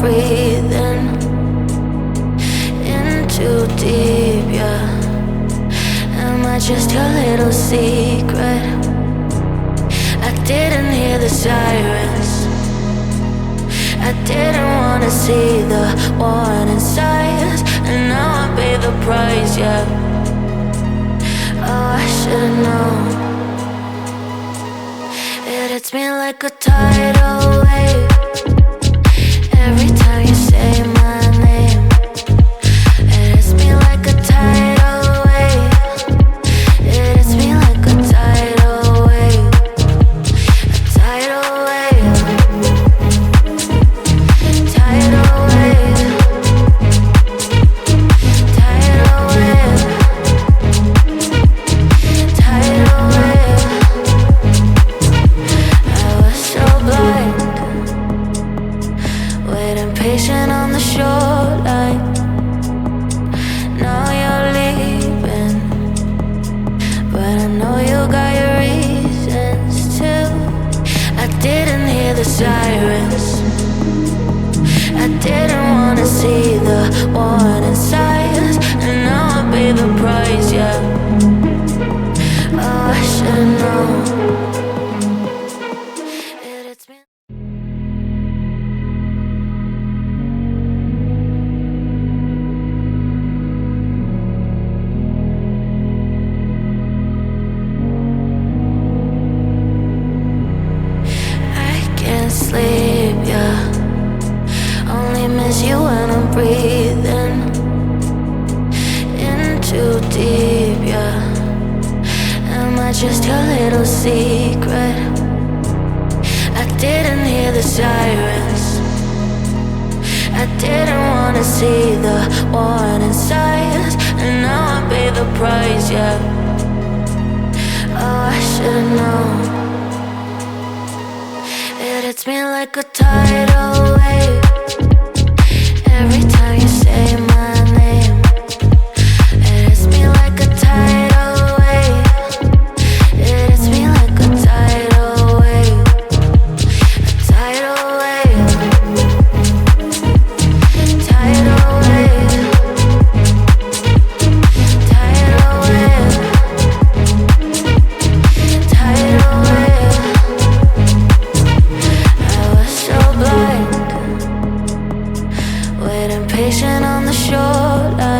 breathing in too deep, yeah. Am I just your little secret? I didn't hear the sirens, I didn't wanna see the warning signs, and now I pay the price, yeah. Oh, I should've known. It hits me like a tidal wave every time you say my name. It hits me like a tidal wave. It hits me like a tidal wave. A tidal wave. Tidal wave. Tidal wave. Tidal wave. I was so blind, waiting patient on the shoreline. Now you're leaving, but I know you got your reasons too. I didn't hear the sirens, I didn't wanna see the warning signs, and now I pay the price, yeah. Oh, I should've known. It hits me. I can't sleep, yeah. Only miss you when I'm breathing in too deep, yeah. Am I just your little secret? I didn't hear the sirens, I didn't wanna see the warning signs, and now I pay the price, yeah. Oh, I should've known. It hits me like a tidal wave every time you say my name. It hits me like a tidal wave. It hits me like a tidal wave. A tidal wave. Tidal wave. Tidal wave. Tidal wave. I was so blind, waiting patient on the shoreline.